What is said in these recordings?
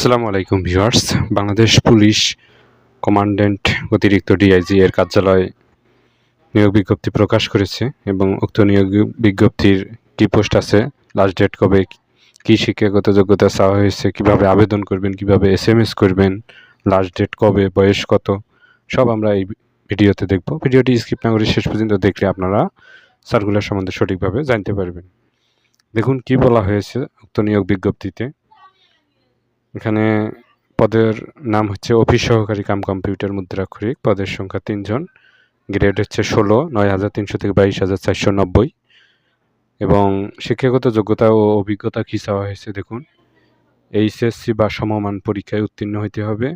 আসসালামু আলাইকুম viewers. Bangladesh police commandant অতিরিক্ত ডিআইজি এর কার্যালয় নিয়োগ বিজ্ঞপ্তি প্রকাশ করেছে এবং উক্ত নিয়োগ বিজ্ঞপ্তির কি পোস্ট আছে, লাস্ট ডেট কবে, কি শিক্ষাগত যোগ্যতা চাওয়া হয়েছে, কিভাবে আবেদন করবেন, কিভাবে এসএমএস করবেন, লাস্ট ডেট কবে, বয়স কত, সব আমরা এই ভিডিওতে দেখব। ভিডিওটি স্কিপ না করে শেষ পর্যন্ত দেখলে আপনারা সার্কুলার সম্বন্ধে সঠিকভাবে জানতে পারবেন। দেখুন কি বলা হয়েছে উক্ত নিয়োগ বিজ্ঞপ্তিতে। এখানে পদের নাম হচ্ছে অফিস সহকারী কাম কম্পিউটার মুদ্রাক্ষরিক। পদের সংখ্যা 3 জন। গ্রেড হচ্ছে 16, 9300 থেকে 22490। এবং শিক্ষাগত যোগ্যতা ও অভিজ্ঞতা কী চাওয়া হয়েছে দেখুন। এইচএসসি বা সমমান পরীক্ষায় উত্তীর্ণ হতে হবে।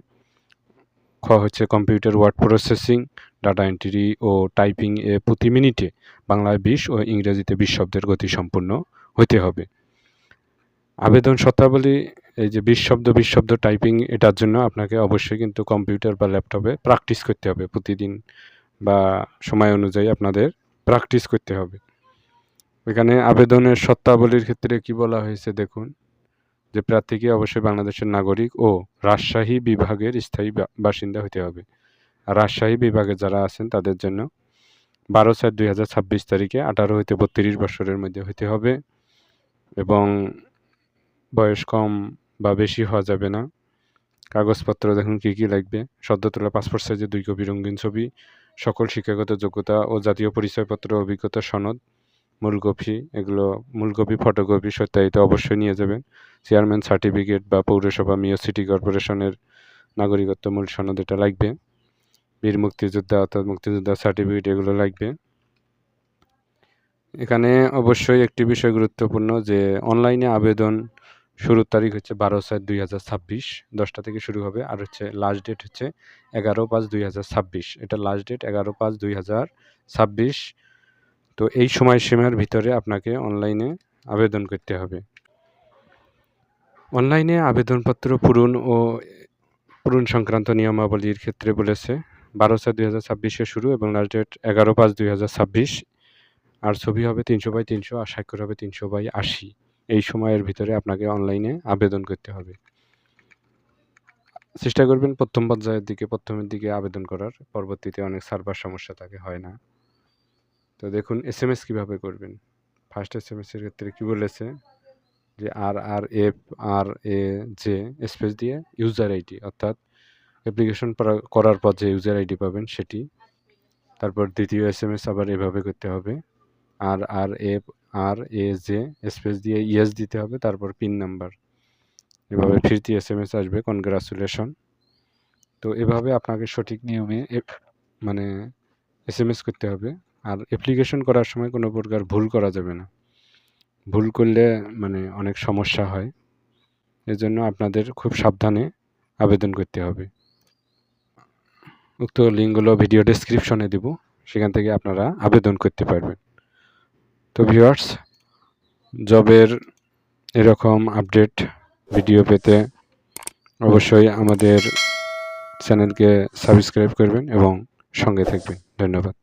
খ হচ্ছে computer word processing, data entry ও টাইপিং এ প্রতি মিনিটে বাংলায় 20 ও ইংরেজিতে 20 শব্দের গতি সম্পূর্ণ হতে হবে। আবেদন শর্তাবলী, এই যে 20 শব্দ টাইপিং, এটার জন্য আপনাকে অবশ্যই কিন্তু কম্পিউটার বা ল্যাপটপে প্র্যাকটিস করতে হবে। প্রতিদিন বা সময় অনুযায়ী আপনাদের প্র্যাকটিস করতে হবে। এখানে আবেদনের শর্তাবলীর ক্ষেত্রে কি বলা হয়েছে দেখুন, যে প্রার্থীকে অবশ্যই বাংলাদেশের নাগরিক ও রাজশাহী বিভাগের স্থায়ী বাসিন্দা হতে হবে। আর রাজশাহী বিভাগে যারা আছেন তাদের জন্য 12/4/2026 তারিখে 18 হতে 32 বছরের মধ্যে হতে হবে এবং বয়স কম বা বেশি হওয়া যাবে না। কাগজপত্র দেখুন কী কী লাগবে। সদ্য তোলা পাসপোর্ট সাইজের 2 কপি রঙিন ছবি, সকল শিক্ষাগত যোগ্যতা ও জাতীয় পরিচয়পত্র, অভিজ্ঞতা সনদ, মূল কপি, এগুলো মূল কপি, ফটোকপি সত্যায়িত অবশ্যই নিয়ে যাবেন। চেয়ারম্যান সার্টিফিকেট বা পৌরসভা, মেয়র, সিটি কর্পোরেশনের নাগরিকত্ব মূল সনদ এটা লাগবে। বীর মুক্তিযোদ্ধা অর্থাৎ মুক্তিযোদ্ধা সার্টিফিকেট এগুলো লাগবে। এখানে অবশ্যই একটি বিষয় গুরুত্বপূর্ণ যে অনলাইনে আবেদন শুরুর তারিখ হচ্ছে 12/4/2026, 10টা থেকে শুরু হবে। আর হচ্ছে লাস্ট ডেট হচ্ছে 11/5/2026। এটা লাস্ট ডেট 11/5/2026। তো এই সময়সীমার ভিতরে আপনাকে অনলাইনে আবেদন করতে হবে। অনলাইনে আবেদনপত্র পূরণ সংক্রান্ত নিয়মাবলীর ক্ষেত্রে বলেছে 12/4/2026 শুরু এবং লাস্ট ডেট 11/5/2026। আর ছবি হবে 300/300 আর স্বাক্ষর হবে 300/80। এই সময়ের ভিতরে আপনাকে অনলাইনে আবেদন করতে হবে। চেষ্টা করবেন প্রথমের দিকে আবেদন করার। পরবর্তীতে অনেক সার্ভার সমস্যা থাকে, হয় না। তো দেখুন এসএমএস কীভাবে করবেন। ফার্স্ট এসএমএসের ক্ষেত্রে কী বলেছে যে RRFRAJ স্পেস দিয়ে ইউজার আইডি, অর্থাৎ অ্যাপ্লিকেশন করার পর যে ইউজার আইডি পাবেন সেটি। তারপর দ্বিতীয় এসএমএস আবার এভাবে করতে হবে, RRFRAJ স্পেস দিয়ে ইয়েস দিতে হবে, তারপর পিন নাম্বার। এভাবে ফিরতি এসএমএস আসবে, কনগ্রাচুলেশন। তো এভাবে আপনাকে সঠিক নিয়মে মানে এসএমএস করতে হবে। আর অ্যাপ্লিকেশন করার সময় কোনো প্রকার ভুল করা যাবে না। ভুল করলে অনেক সমস্যা হয়। এজন্য আপনাদের খুব সাবধানে আবেদন করতে হবে। উক্ত লিঙ্কগুলো ভিডিও ডেসক্রিপশনে দেব, সেখান থেকে আপনারা আবেদন করতে পারবেন। তো ভিউয়ার্স, জবের এরকম আপডেট ভিডিও পেতে অবশ্যই আমাদের চ্যানেলকে সাবস্ক্রাইব করবেন এবং সঙ্গে থাকবেন। ধন্যবাদ।